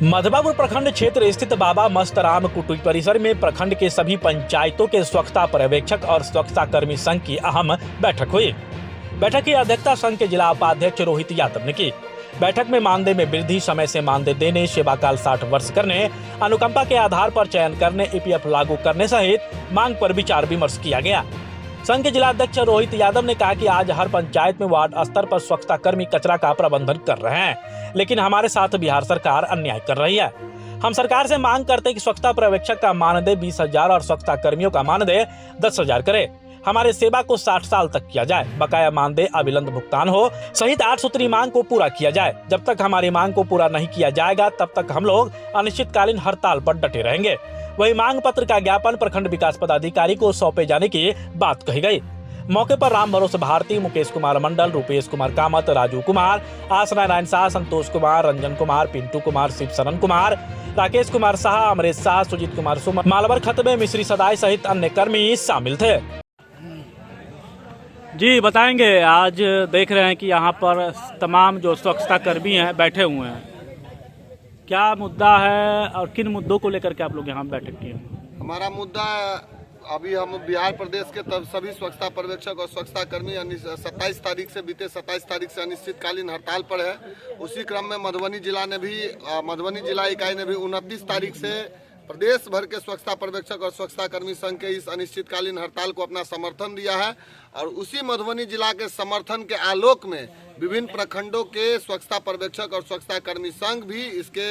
मधवापुर प्रखंड क्षेत्र स्थित बाबा मस्तराम कुटी परिसर में प्रखंड के सभी पंचायतों के स्वच्छता पर्यवेक्षक और स्वच्छता कर्मी संघ की अहम बैठक हुई। बैठक की अध्यक्षता संघ के जिला उपाध्यक्ष रोहित यादव ने की। बैठक में मानदेय में वृद्धि, समय से मानदेय देने, सेवा काल 60 वर्ष करने, अनुकंपा के आधार पर चयन करने, ईपीएफ लागू करने सहित मांग पर विचार विमर्श किया गया। संघ के जिला अध्यक्ष रोहित यादव ने कहा कि आज हर पंचायत में वार्ड स्तर पर स्वच्छता कर्मी कचरा का प्रबंधन कर रहे हैं, लेकिन हमारे साथ बिहार सरकार अन्याय कर रही है। हम सरकार से मांग करते हैं कि स्वच्छता पर्यवेक्षक का मानदेय 20,000 और स्वच्छता कर्मियों का मानदेय 10,000 करे। हमारे सेवा को 60 साल तक किया जाए, बकाया मानदेय अविलंब भुगतान हो सहित 8 सूत्री मांग को पूरा किया जाए। जब तक हमारी मांग को पूरा नहीं किया जाएगा तब तक हम लोग अनिश्चितकालीन हड़ताल पर डटे रहेंगे। वही मांग पत्र का ज्ञापन प्रखंड विकास पदाधिकारी को सौंपे जाने की बात कही गई। मौके पर राम भरोसे भारती, मुकेश कुमार मंडल, रूपेश कुमार कामत, राजू कुमार, आसना नारायण शाह, संतोष कुमार, रंजन कुमार, पिंटू कुमार, शिव शरण कुमार, राकेश कुमार शाह, अमरेश शाह, सुजीत कुमार सुमन, मालवर खतबे, मिश्री सदाई सहित अन्य कर्मी शामिल थे। जी बताएंगे, आज देख रहे हैं कि यहाँ पर तमाम जो स्वच्छता कर्मी हैं बैठे हुए हैं, क्या मुद्दा है और किन मुद्दों को लेकर के आप लोग यहाँ बैठक किए? हमारा मुद्दा अभी हम बिहार प्रदेश के तब सभी स्वच्छता पर्यवेक्षक और स्वच्छता कर्मी 27 तारीख से बीते 27 तारीख से अनिश्चितकालीन हड़ताल पर है। उसी क्रम में मधुबनी जिला इकाई ने भी 29 तारीख से प्रदेश भर के स्वच्छता पर्यवेक्षक और स्वच्छता कर्मी संघ के इस अनिश्चितकालीन हड़ताल को अपना समर्थन दिया है। और उसी मधुबनी जिला के समर्थन के आलोक में विभिन्न प्रखंडों के स्वच्छता पर्यवेक्षक और स्वच्छता कर्मी संघ भी इसके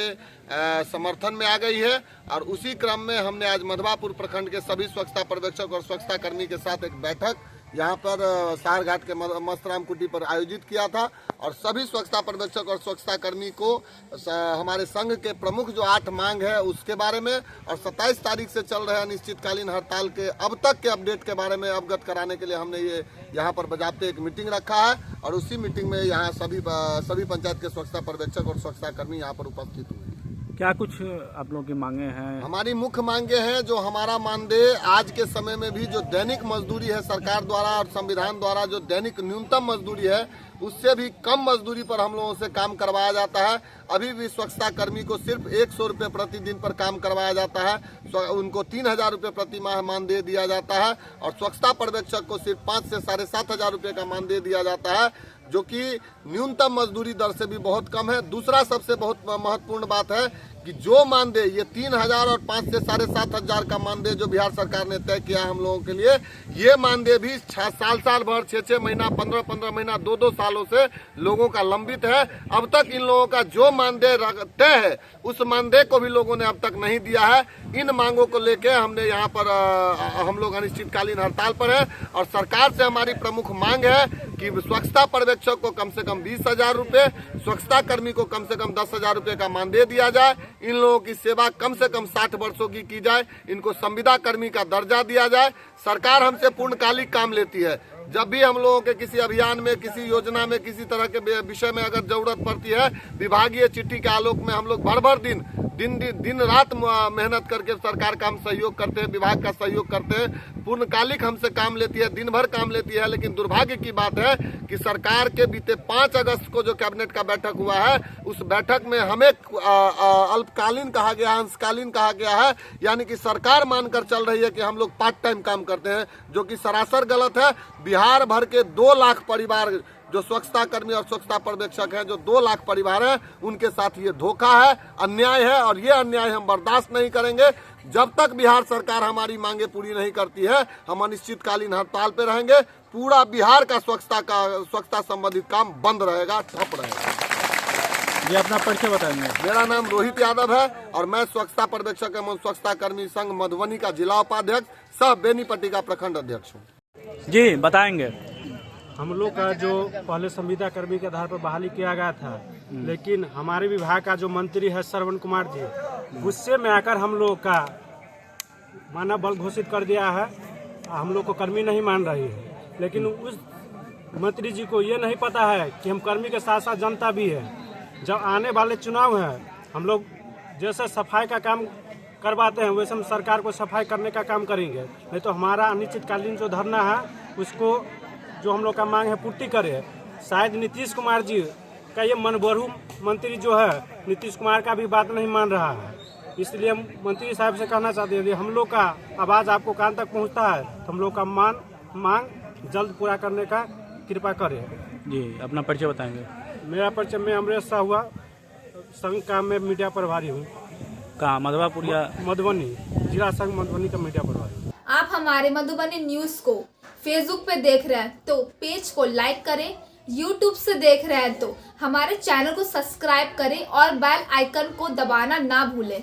समर्थन में आ गई है। और उसी क्रम में हमने आज मधवापुर प्रखंड के सभी स्वच्छता पर्यवेक्षक और स्वच्छता कर्मी के साथ एक बैठक यहाँ पर सारघाट के मस्तराम कुटी पर आयोजित किया था। और सभी स्वच्छता पर्यवेक्षक और स्वच्छता कर्मी को हमारे संघ के प्रमुख जो 8 मांग है उसके बारे में और 27 तारीख से चल रहे अनिश्चितकालीन हड़ताल के अब तक के अपडेट के बारे में अवगत कराने के लिए हमने ये यहाँ पर बजाते एक मीटिंग रखा है। और उसी मीटिंग में यहाँ सभी पंचायत के स्वच्छता पर्यवेक्षक और स्वच्छता कर्मी यहाँ पर उपस्थित हुए। क्या कुछ आप लोगों की मांगे हैं? हमारी मुख्य मांगे हैं जो हमारा मानदेय आज के समय में भी जो दैनिक मजदूरी है सरकार द्वारा और संविधान द्वारा जो दैनिक न्यूनतम मजदूरी है उससे भी कम मजदूरी पर हम लोगों से काम करवाया जाता है। अभी भी स्वच्छता कर्मी को सिर्फ 100 रुपये प्रतिदिन पर काम करवाया जाता है। उनको 3,000 रुपये प्रति माह मानदेय दिया जाता है और स्वच्छता पर्यवेक्षक को सिर्फ 5 से 7,500 रुपये का मानदेय दिया जाता है, जो कि न्यूनतम मजदूरी दर से भी बहुत कम है। दूसरा सबसे बहुत महत्वपूर्ण बात है कि जो मानदेय ये 3,000 और 5 से 7,500 का मानदेय जो बिहार सरकार ने तय किया हम लोगों के लिए, ये मानदेय भी साल भर 6 महीना 15 महीना 2 सालों से लोगों का लंबित है। अब तक इन लोगों का जो मानदेय तय है उस मानदेय को भी लोगों ने अब तक नहीं दिया है। इन मांगों को लेके हमने यहाँ पर हम लोग अनिश्चितकालीन हड़ताल पर है। और सरकार से हमारी प्रमुख मांग है कि स्वच्छता पर्यवेक्षक को कम से कम 20,000 रुपये, स्वच्छता कर्मी को कम से कम 10,000 रुपये का मानदेय दिया जाए। इन लोगों की सेवा कम से कम 60 वर्षों की जाए। इनको संविदा कर्मी का दर्जा दिया जाए। सरकार हमसे पूर्णकालिक काम लेती है। जब भी हम लोगों के किसी अभियान में, किसी योजना में, किसी तरह के विषय में अगर जरूरत पड़ती है, विभागीय चिट्ठी के आलोक में हम लोग भर दिन रात मेहनत करके सरकार का हम सहयोग करते हैं, विभाग का सहयोग करते हैं। पूर्णकालिक हमसे काम लेती है, दिन भर काम लेती है। लेकिन दुर्भाग्य की बात है कि सरकार के बीते 5 अगस्त को जो कैबिनेट का बैठक हुआ है उस बैठक में हमें अल्पकालीन कहा गया, अंशकालीन कहा गया है। यानी कि सरकार मानकर चल रही है कि हम लोग पार्ट टाइम काम करते हैं, जो कि सरासर गलत है। बिहार भर के 2 लाख परिवार जो स्वच्छता कर्मी और स्वच्छता पर्यवेक्षक हैं, जो 2 लाख परिवार हैं, उनके साथ ये धोखा है, अन्याय है। और ये अन्याय हम बर्दाश्त नहीं करेंगे। जब तक बिहार सरकार हमारी मांगे पूरी नहीं करती है हम अनिश्चितकालीन हड़ताल पे रहेंगे। पूरा बिहार का स्वच्छता संबंधित काम बंद रहेगा, ठप रहेगा। ये अपना परिचय बताएंगे? मेरा नाम रोहित यादव है और मैं स्वच्छता पर्यवेक्षक एवं स्वच्छता कर्मी संघ मधुबनी का जिला उपाध्यक्ष सह बेनीपट्टी का प्रखंड अध्यक्ष हूँ। जी बताएंगे। हम लोग का जो पहले संविदा कर्मी के आधार पर बहाली किया गया था, लेकिन हमारे विभाग का जो मंत्री है श्रवण कुमार जी, गुस्से में आकर हम लोग का मानव बल घोषित कर दिया है। हम लोग को कर्मी नहीं मान रही है। लेकिन उस मंत्री जी को ये नहीं पता है कि हम कर्मी के साथ साथ जनता भी है। जब आने वाले चुनाव हैं, हम लोग जैसे सफाई का काम करवाते हैं वैसे हम सरकार को सफाई करने का काम करेंगे। नहीं तो हमारा अनिश्चितकालीन जो धरना है उसको जो हम लोग का मांग है पूर्ति करे। शायद नीतीश कुमार जी का ये मनबरू मंत्री जो है नीतीश कुमार का भी बात नहीं मान रहा है। इसलिए हम मंत्री साहब से कहना चाहते हैं, यदि हम लोग का आवाज़ आपको कान तक पहुंचता है तो हम लोग का मांग जल्द पूरा करने का कृपा करें। जी, अपना परिचय बताएंगे। मेरा परिचय, मैं अमरेश साह हुआ, संघ का मैं मीडिया प्रभारी हूँ। कहाँ, मधवापुर या मधुबनी, जिला संघ मधुबनी का मीडिया प्रभारी। आप हमारे मधुबनी न्यूज को फेसबुक पे देख रहे हैं तो पेज को लाइक करें, यूट्यूब से देख रहे हैं तो हमारे चैनल को सब्सक्राइब करें और बेल आइकन को दबाना ना भूलें।